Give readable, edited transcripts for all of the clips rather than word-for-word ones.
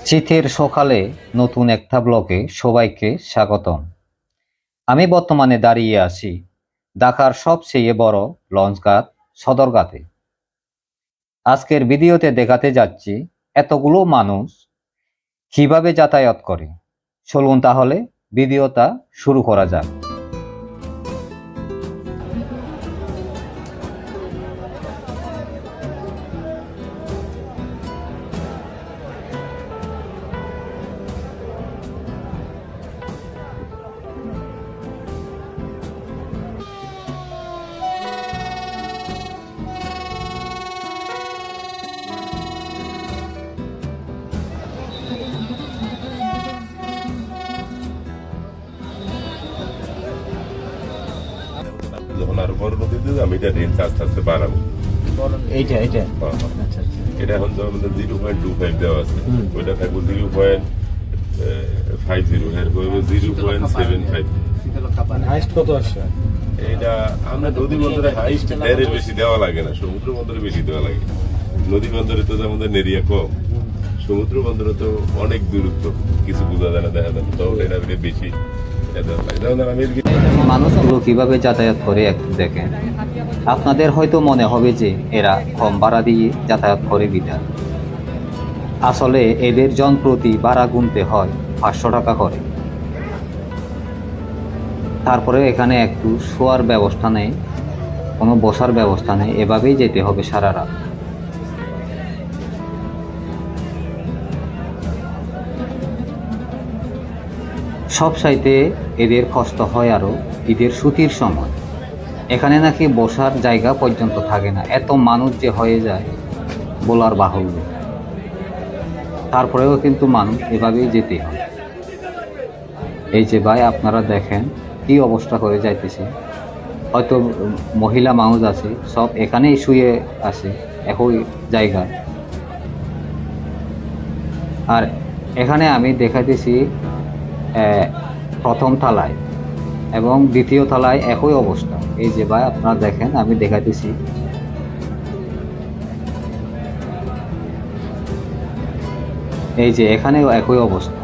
শীতের সকালে নতুন একটা ব্লগে সবাইকে স্বাগতম। আমি বর্তমানে দাঁড়িয়ে আছি ঢাকার সবচেয়ে বড় লঞ্চঘাট সদরঘাটে। আজকের ভিডিওতে দেখাতে যাচ্ছি এতগুলো মানুষ কিভাবে যাতায়াত করে। চলুন তাহলে ভিডিওটা শুরু করা যাক। যখন আরো বড় নদীতে আমি এটা রেঞ্জ আস্তে আস্তে বাড়াবো। এটা এখন আমাদের 0.25 দেওয়া আছে, ওইটা থাকবো 0.50, 0.75। হাইস্ট কত আসছে? এটা আমরা নদী বন্দরে হাইস্ট এর বেশি দেওয়া লাগে না, সমুদ্র বন্দরে বেশি দেওয়া লাগে। নদী বন্দরে তো আমাদের এরিয়া কম, সমুদ্র বন্দরে তো অনেক দূরত্ব, কিছু বোঝা যায় না, দেখা যায় না, তখন এটা বেশি মানুষগুলো কিভাবে যাতায়াত করে একটু দেখেন। আপনাদের হয়তো মনে হবে যে এরা কম ভাড়া দিয়ে যাতায়াত করে বিধায়। আসলে এদের জন প্রতি ভাড়া গুনতে হয় 500 টাকা করে। তারপরে এখানে একটু শোয়ার ব্যবস্থা নেই, কোনো বসার ব্যবস্থা নেই, এভাবেই যেতে হবে সারা রাত। সব সাইতে এদের কষ্ট হয় আরও ঈদের ছুটির সময়। এখানে নাকি বসার জায়গা পর্যন্ত থাকে না, এত মানুষ যে হয়ে যায় বলার বাহুল্য। তারপরেও কিন্তু মানুষ এভাবেই যেতে হয়। এই যে ভাই আপনারা দেখেন কি অবস্থা করে যাইতেছে। হয়তো মহিলা মানুষ আছে, সব এখানেই শুয়ে আছে একই জায়গায়। আর এখানে আমি দেখাইতেছি প্রথম তলায় এবং দ্বিতীয় তলায় একই অবস্থা। এই যে ভাই আপনারা দেখেন, আমি দেখাইতেছি। এই যে এখানেও একই অবস্থা।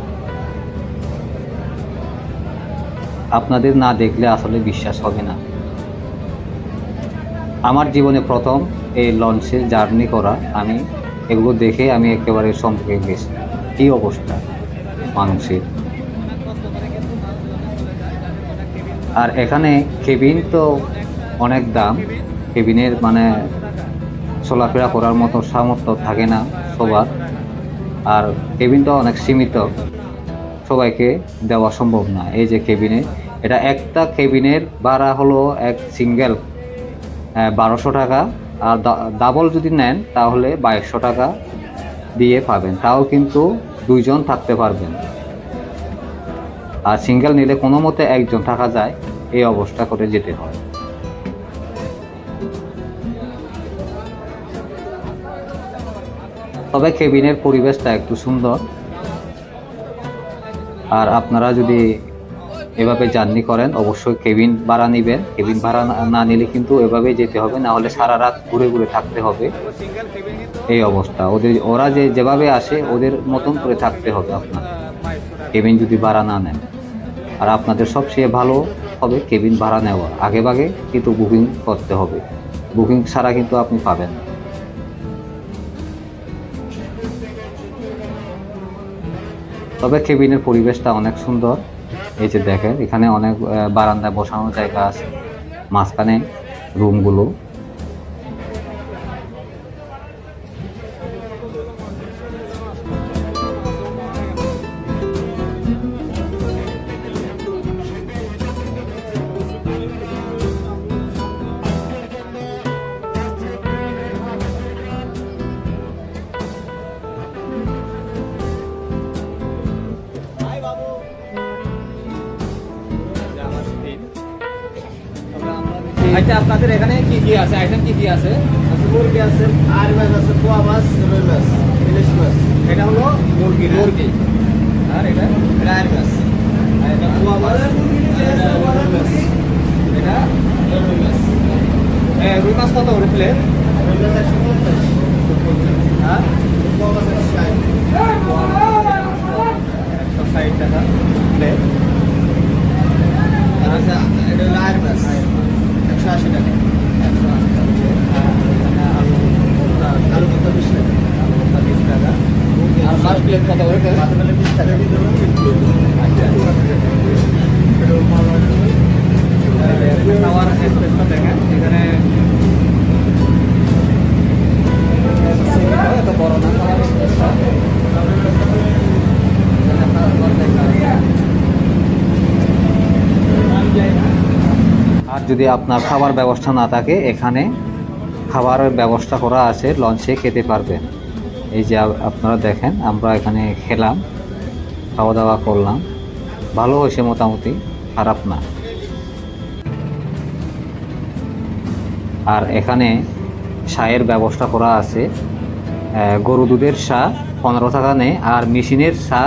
আপনাদের না দেখলে আসলে বিশ্বাস হবে না। আমার জীবনে প্রথম এই লঞ্চে জার্নি করা, আমি এগুলো দেখে আমি একেবারে সম্পর্কে গেছি কি অবস্থা মানুষের। আর এখানে কেবিন তো অনেক দাম, কেবিনের মানে চলাফেরা করার মতো সামর্থ্য থাকে না সবার। আর কেবিনটা অনেক সীমিত, সবাইকে দেওয়া সম্ভব না। এই যে কেবিনে, এটা একটা কেবিনের ভাড়া হলো এক সিঙ্গেল 1200 টাকা, আর ডাবল যদি নেন তাহলে 2200 টাকা দিয়ে পাবেন। তাও কিন্তু 2 জন থাকতে পারবেন। আর সিঙ্গেল নিলে কোনো মতে 1 জন থাকা যায়, এই অবস্থা করে যেতে হয়। তবে কেবিনের পরিবেশটা একটু সুন্দর। আর আপনারা যদি এভাবে জার্নি করেন অবশ্যই কেবিন ভাড়া নেবেন। কেবিন ভাড়া না নিলে কিন্তু এভাবেই যেতে হবে, না হলে সারা রাত ঘুরে ঘুরে থাকতে হবে। এই অবস্থা ওরা যেভাবে আসে ওদের মতন করে থাকতে হবে আপনার, কেবিন যদি ভাড়া না নেন। আর আপনাদের সবচেয়ে ভালো হবে কেবিন ভাড়া নেওয়া, আগে ভাগে কিন্তু বুকিং করতে হবে। বুকিং ছাড়া কিন্তু আপনি পাবেন না। তবে কেবিনের পরিবেশটা অনেক সুন্দর। এই যে দেখেন এখানে অনেক বারান্দায় বসানোর জায়গা আছে, মাঝখানে রুমগুলো। আচ্ছা, আপনাদের এখানে কি কি আছে, আইটেম কি কি আছে? মুরগি আছে, আর মাছ আছে, পোয়া মাছ, রুই মাছ, ইলিশ মাছ। এটা হলো মুরগি। আর এটা আর মাছ, আর এটা পোয়া মাছ, এটা রুই মাছ। এটা রুই মাছ। রুই মাছ কত করে প্লেট? রুই মাছ 150। হ্যাঁ, পোয়া মাছ 60। প্লেট কত করে? ভাত হলে 20 টাকা। আচ্ছা, খাওয়ার স্পেসটা দেখেন, এখানে এত বড় না খাওয়ার স্পেসটা। আর যদি আপনার খাবার ব্যবস্থা না থাকে, এখানে খাবারের ব্যবস্থা করা আছে, লঞ্চে খেতে পারবেন। এই যে আপনারা দেখেন, আমরা এখানে খেলাম, খাওয়া দাওয়া করলাম, ভালো হয়েছে, মোটামুটি খারাপ না। আর এখানে চায়ের ব্যবস্থা করা আছে। গরু দুধের চা 15 টাকা নেয়, আর মেশিনের চা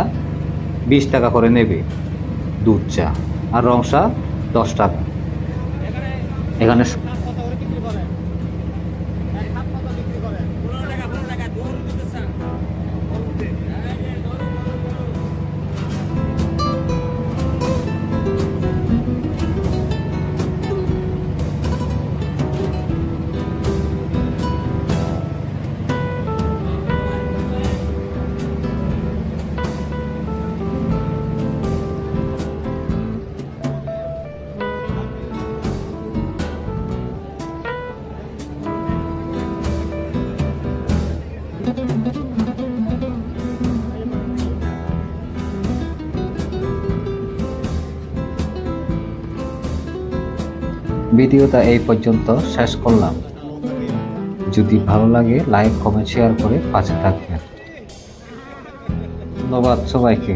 20 টাকা করে নেবে দুধ চা, আর রং চা 10 টাকা। এখানে ভিডিওটা এই পর্যন্ত শেষ করলাম। যদি ভালো লাগে লাইক, কমেন্ট, শেয়ার করে পাশে থাকবেন। ধন্যবাদ সবাইকে।